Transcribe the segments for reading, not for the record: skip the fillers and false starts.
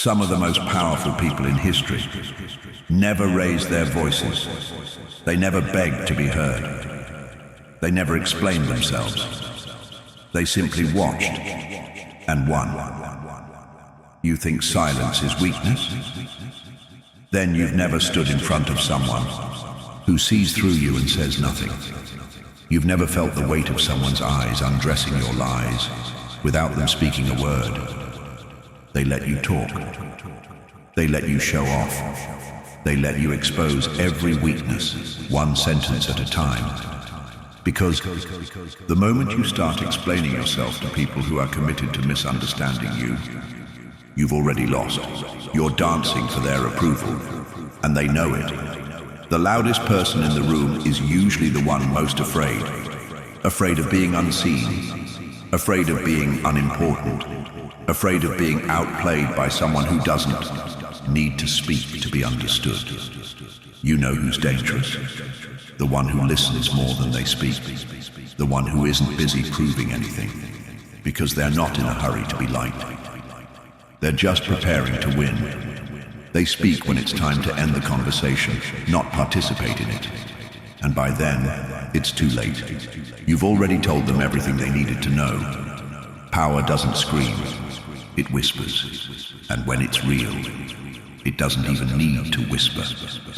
Some of the most powerful people in history never raised their voices. They never begged to be heard. They never explained themselves. They simply watched and won. You think silence is weakness? Then you've never stood in front of someone who sees through you and says nothing. You've never felt the weight of someone's eyes undressing your lies without them speaking a word. They let you talk. They let you show off. They let you expose every weakness, one sentence at a time. Because the moment you start explaining yourself to people who are committed to misunderstanding you, you've already lost. You're dancing for their approval, and they know it. The loudest person in the room is usually the one most afraid. Afraid of being unseen. Afraid of being unimportant. Afraid of being outplayed by someone who doesn't need to speak to be understood. You know who's dangerous. The one who listens more than they speak. The one who isn't busy proving anything. Because they're not in a hurry to be liked. They're just preparing to win. They speak when it's time to end the conversation, not participate in it. And by then, it's too late. You've already told them everything they needed to know. Power doesn't scream, it whispers. And when it's real, it doesn't even need to whisper.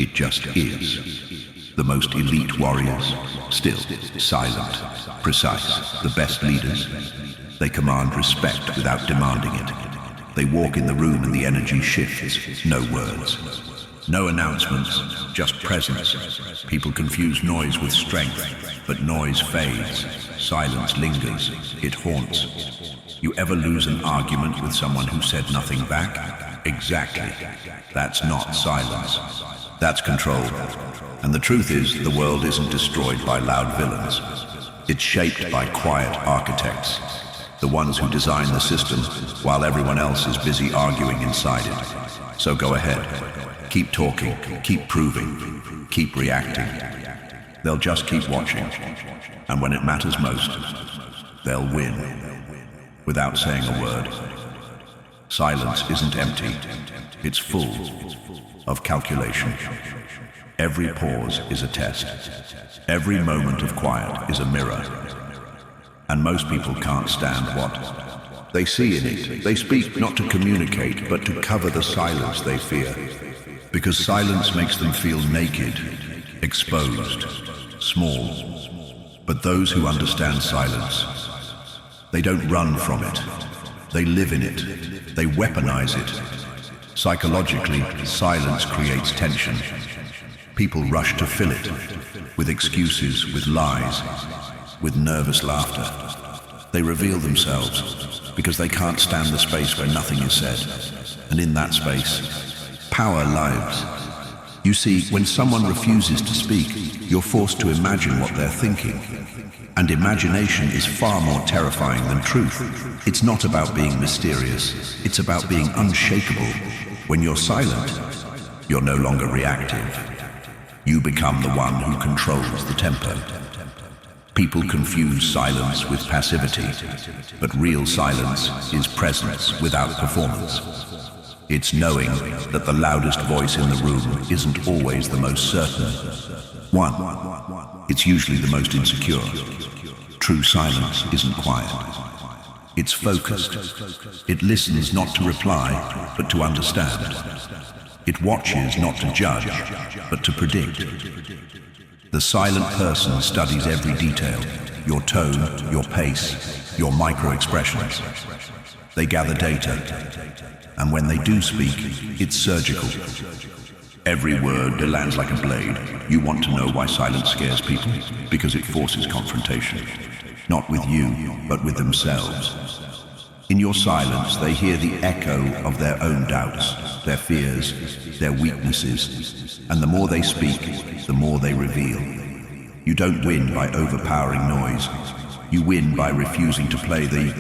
It just is. The most elite warriors, still, silent, precise, the best leaders. They command respect without demanding it. They walk in the room and the energy shifts, no words. No announcements, just presence. People confuse noise with strength, but noise fades. Silence lingers, it haunts. You ever lose an argument with someone who said nothing back? Exactly. That's not silence. That's control. And the truth is, the world isn't destroyed by loud villains. It's shaped by quiet architects. The ones who design the system while everyone else is busy arguing inside it. So go ahead. Keep talking, keep proving, keep reacting. They'll just keep watching. And when it matters most, they'll win. Without saying a word. Silence isn't empty. It's full of calculation. Every pause is a test. Every moment of quiet is a mirror. And most people can't stand what they see in it. They speak not to communicate, but to cover the silence they fear. Because silence makes them feel naked, exposed, small. But those who understand silence, they don't run from it. They live in it. They weaponize it. Psychologically, silence creates tension. People rush to fill it with excuses, with lies, with nervous laughter. They reveal themselves because they can't stand the space where nothing is said. And in that space, power lives. You see, when someone refuses to speak, you're forced to imagine what they're thinking. And imagination is far more terrifying than truth. It's not about being mysterious. It's about being unshakable. When you're silent, you're no longer reactive. You become the one who controls the tempo. People confuse silence with passivity, but real silence is presence without performance. It's knowing that the loudest voice in the room isn't always the most certain one. It's usually the most insecure. True silence isn't quiet. It's focused. It listens not to reply, but to understand. It watches not to judge, but to predict. The silent person studies every detail, your tone, your pace, your micro-expressions. They gather data, and when they do speak, it's surgical. Every word lands like a blade. You want to know why silence scares people? Because it forces confrontation. Not with you, but with themselves. In your silence, they hear the echo of their own doubts, their fears, their weaknesses, and the more they speak, the more they reveal. You don't win by overpowering noise. You win by refusing to play the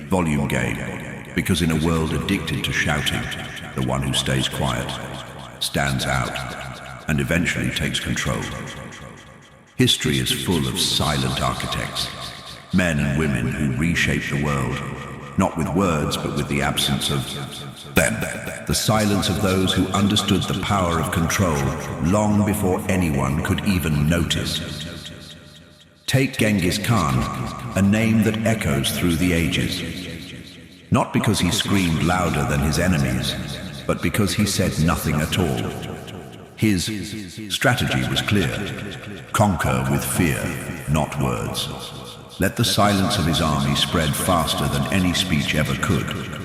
volume game, because in a world addicted to shouting, the one who stays quiet stands out and eventually takes control. History is full of silent architects, men and women who reshape the world, not with words, but with the absence of Then, the silence of those who understood the power of control long before anyone could even notice. Take Genghis Khan, a name that echoes through the ages. Not because he screamed louder than his enemies, but because he said nothing at all. His strategy was clear: conquer with fear, not words. Let the silence of his army spread faster than any speech ever could.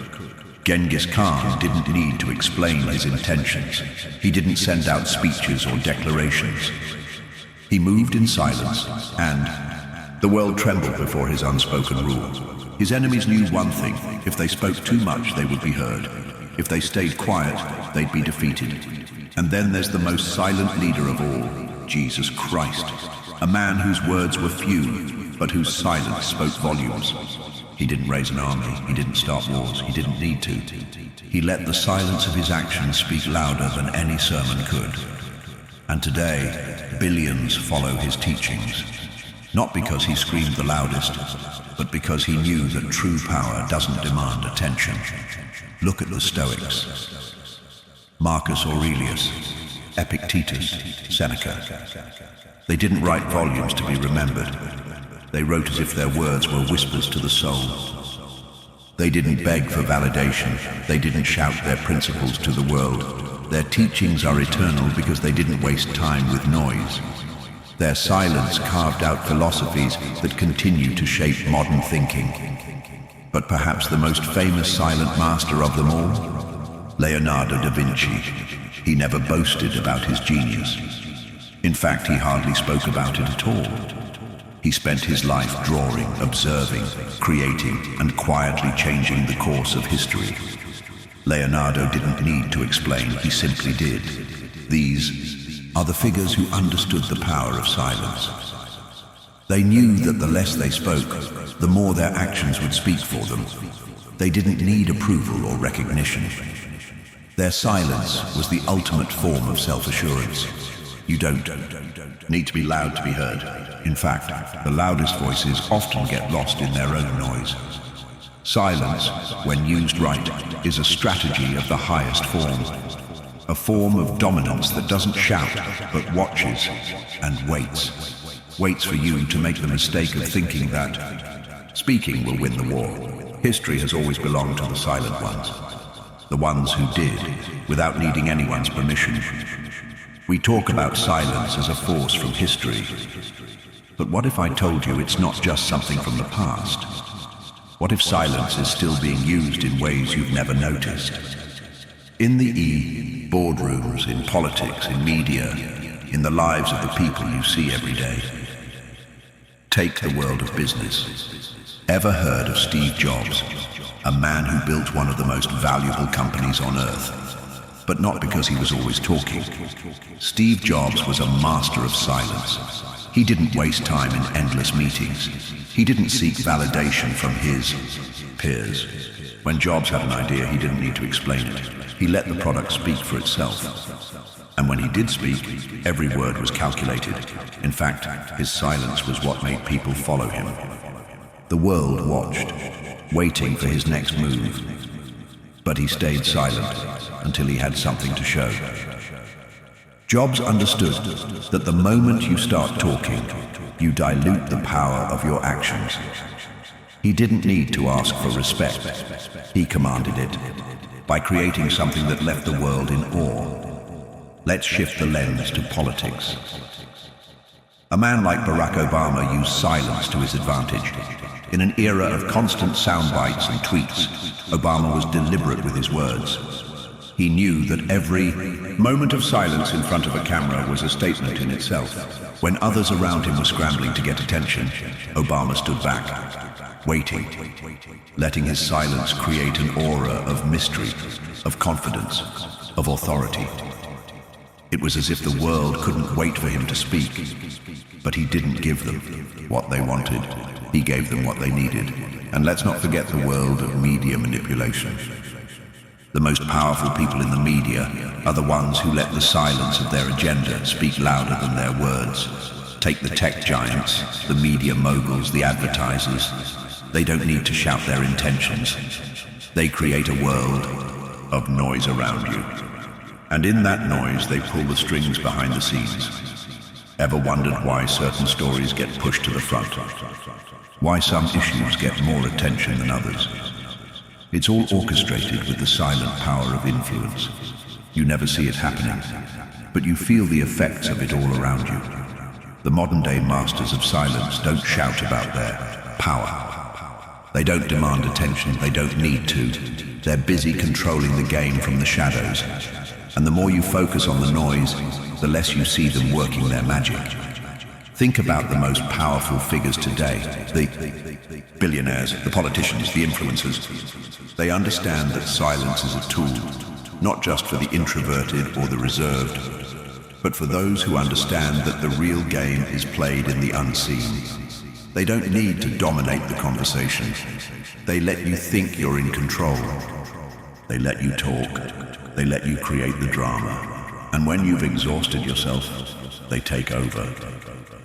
Genghis Khan didn't need to explain his intentions. He didn't send out speeches or declarations. He moved in silence, and the world trembled before his unspoken rule. His enemies knew one thing: if they spoke too much, they would be heard. If they stayed quiet, they'd be defeated. And then there's the most silent leader of all, Jesus Christ, a man whose words were few, but whose silence spoke volumes. He didn't raise an army, he didn't start wars, he didn't need to. He let the silence of his actions speak louder than any sermon could. And today, billions follow his teachings, not because he screamed the loudest, but because he knew that true power doesn't demand attention. Look at the Stoics: Marcus Aurelius, Epictetus, Seneca. They didn't write volumes to be remembered. They wrote as if their words were whispers to the soul. They didn't beg for validation. They didn't shout their principles to the world. Their teachings are eternal because they didn't waste time with noise. Their silence carved out philosophies that continue to shape modern thinking. But perhaps the most famous silent master of them all? Leonardo da Vinci. He never boasted about his genius. In fact, he hardly spoke about it at all. He spent his life drawing, observing, creating, and quietly changing the course of history. Leonardo didn't need to explain, he simply did. These are the figures who understood the power of silence. They knew that the less they spoke, the more their actions would speak for them. They didn't need approval or recognition. Their silence was the ultimate form of self-assurance. You don't need to be loud to be heard. In fact, the loudest voices often get lost in their own noise. Silence, when used right, is a strategy of the highest form. A form of dominance that doesn't shout, but watches and waits. Waits for you to make the mistake of thinking that speaking will win the war. History has always belonged to the silent ones. The ones who did, without needing anyone's permission. We talk about silence as a force from history. But what if I told you it's not just something from the past? What if silence is still being used in ways you've never noticed? In the boardrooms, in politics, in media, in the lives of the people you see every day. Take the world of business. Ever heard of Steve Jobs, a man who built one of the most valuable companies on earth? But not because he was always talking. Steve Jobs was a master of silence. He didn't waste time in endless meetings. He didn't seek validation from his peers. When Jobs had an idea, he didn't need to explain it. He let the product speak for itself. And when he did speak, every word was calculated. In fact, his silence was what made people follow him. The world watched, waiting for his next move. But he stayed silent until he had something to show. Jobs understood that the moment you start talking, you dilute the power of your actions. He didn't need to ask for respect. He commanded it by creating something that left the world in awe. Let's shift the lens to politics. A man like Barack Obama used silence to his advantage. In an era of constant sound bites and tweets, Obama was deliberate with his words. He knew that every moment of silence in front of a camera was a statement in itself. When others around him were scrambling to get attention, Obama stood back, waiting, letting his silence create an aura of mystery, of confidence, of authority. It was as if the world couldn't wait for him to speak, but he didn't give them what they wanted. He gave them what they needed. And let's not forget the world of media manipulation. The most powerful people in the media are the ones who let the silence of their agenda speak louder than their words. Take the tech giants, the media moguls, the advertisers. They don't need to shout their intentions. They create a world of noise around you. And in that noise, they pull the strings behind the scenes. Ever wondered why certain stories get pushed to the front? Why some issues get more attention than others? It's all orchestrated with the silent power of influence. You never see it happening, but you feel the effects of it all around you. The modern-day masters of silence don't shout about their power. They don't demand attention, they don't need to. They're busy controlling the game from the shadows. And the more you focus on the noise, the less you see them working their magic. Think about the most powerful figures today, the billionaires, the politicians, the influencers. They understand that silence is a tool, not just for the introverted or the reserved, but for those who understand that the real game is played in the unseen. They don't need to dominate the conversation. They let you think you're in control. They let you talk. They let you create the drama. And when you've exhausted yourself, they take over.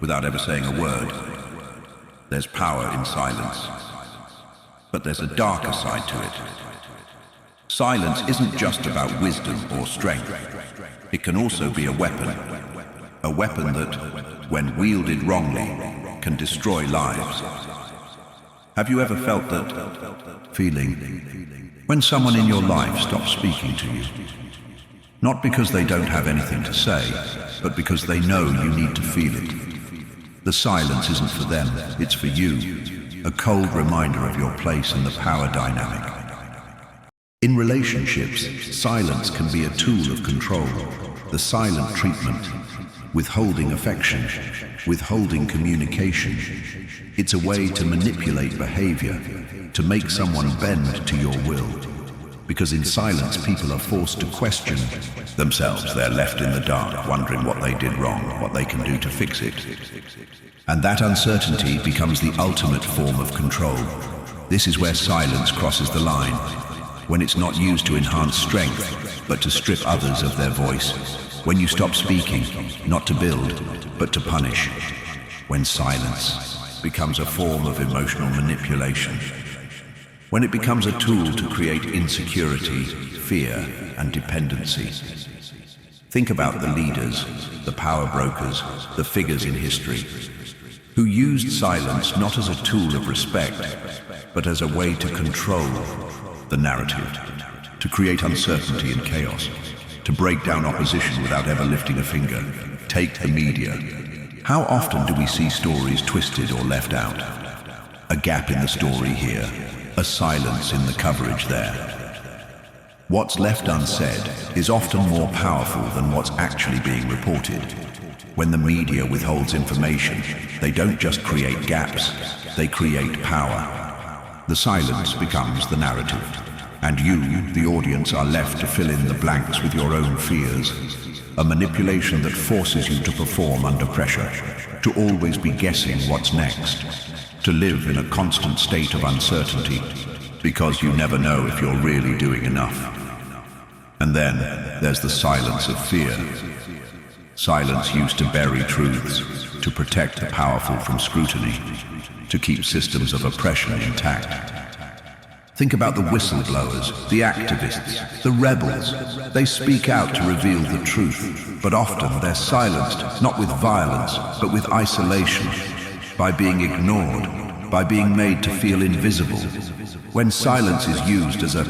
Without ever saying a word, there's power in silence. But there's a darker side to it. Silence isn't just about wisdom or strength. It can also be a weapon. A weapon that, when wielded wrongly, can destroy lives. Have you ever felt that feeling when someone in your life stops speaking to you? Not because they don't have anything to say, but because they know you need to feel it. The silence isn't for them, it's for you, a cold reminder of your place in the power dynamic. In relationships, silence can be a tool of control, the silent treatment, withholding affection, withholding communication. It's a way to manipulate behavior, to make someone bend to your will. Because in silence, people are forced to question themselves. They're left in the dark, wondering what they did wrong, what they can do to fix it. And that uncertainty becomes the ultimate form of control. This is where silence crosses the line, when it's not used to enhance strength, but to strip others of their voice. When you stop speaking, not to build, but to punish. When silence becomes a form of emotional manipulation. When it becomes a tool to create insecurity, fear, and dependency. Think about the leaders, the power brokers, the figures in history, who used silence not as a tool of respect, but as a way to control the narrative, to create uncertainty and chaos, to break down opposition without ever lifting a finger. Take the media. How often do we see stories twisted or left out? A gap in the story here, a silence in the coverage there. What's left unsaid is often more powerful than what's actually being reported. When the media withholds information, they don't just create gaps, they create power. The silence becomes the narrative. And you, the audience, are left to fill in the blanks with your own fears. A manipulation that forces you to perform under pressure, to always be guessing what's next, to live in a constant state of uncertainty, because you never know if you're really doing enough. And then there's the silence of fear. Silence used to bury truths, to protect the powerful from scrutiny, to keep systems of oppression intact. Think about the whistleblowers, the activists, the rebels. They speak out to reveal the truth, but often they're silenced, not with violence, but with isolation, by being ignored, by being made to feel invisible. When silence is used as a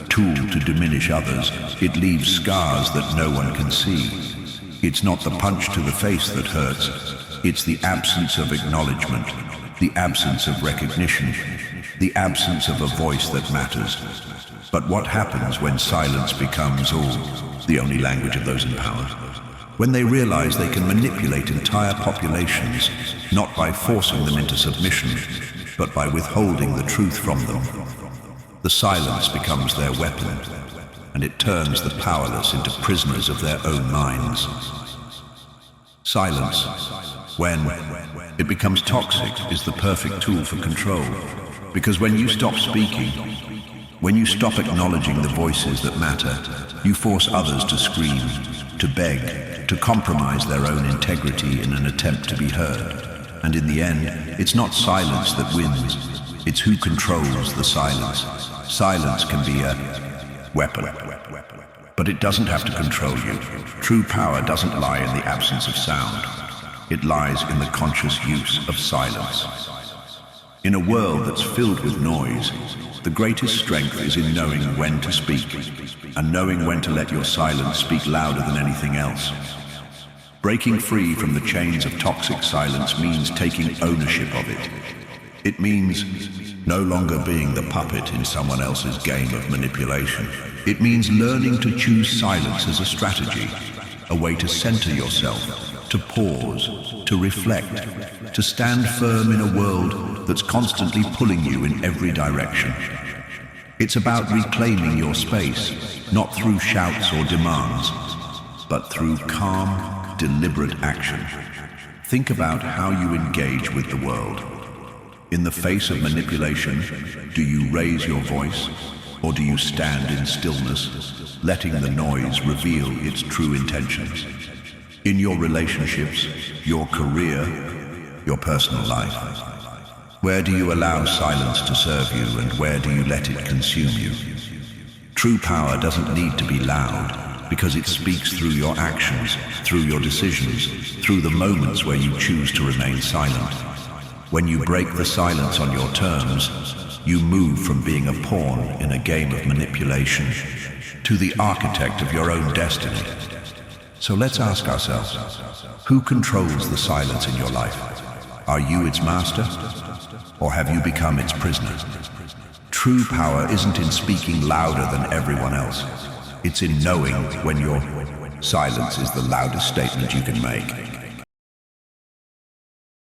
tool to diminish others, it leaves scars that no one can see. It's not the punch to the face that hurts, it's the absence of acknowledgement, the absence of recognition, the absence of a voice that matters. But what happens when silence becomes the only language of those in power? When they realize they can manipulate entire populations, not by forcing them into submission, but by withholding the truth from them. The silence becomes their weapon, and it turns the powerless into prisoners of their own minds. Silence, when it becomes toxic, is the perfect tool for control. Because when you stop speaking, when you stop acknowledging the voices that matter, you force others to scream, to beg, to compromise their own integrity in an attempt to be heard. And in the end, it's not silence that wins, it's who controls the silence. Silence can be weapon. But it doesn't have to control you. True power doesn't lie in the absence of sound. It lies in the conscious use of silence. In a world that's filled with noise, the greatest strength is in knowing when to speak, and knowing when to let your silence speak louder than anything else. Breaking free from the chains of toxic silence means taking ownership of it. It means no longer being the puppet in someone else's game of manipulation. It means learning to choose silence as a strategy, a way to center yourself, to pause, to reflect, to stand firm in a world that's constantly pulling you in every direction. It's about reclaiming your space, not through shouts or demands, but through calm, deliberate action. Think about how you engage with the world. In the face of manipulation, do you raise your voice, or do you stand in stillness, letting the noise reveal its true intentions? In your relationships, your career, your personal life, where do you allow silence to serve you, and where do you let it consume you? True power doesn't need to be loud, because it speaks through your actions, through your decisions, through the moments where you choose to remain silent. When you break the silence on your terms, you move from being a pawn in a game of manipulation to the architect of your own destiny. So let's ask ourselves, who controls the silence in your life? Are you its master, or have you become its prisoner? True power isn't in speaking louder than everyone else. It's in knowing when your silence is the loudest statement you can make.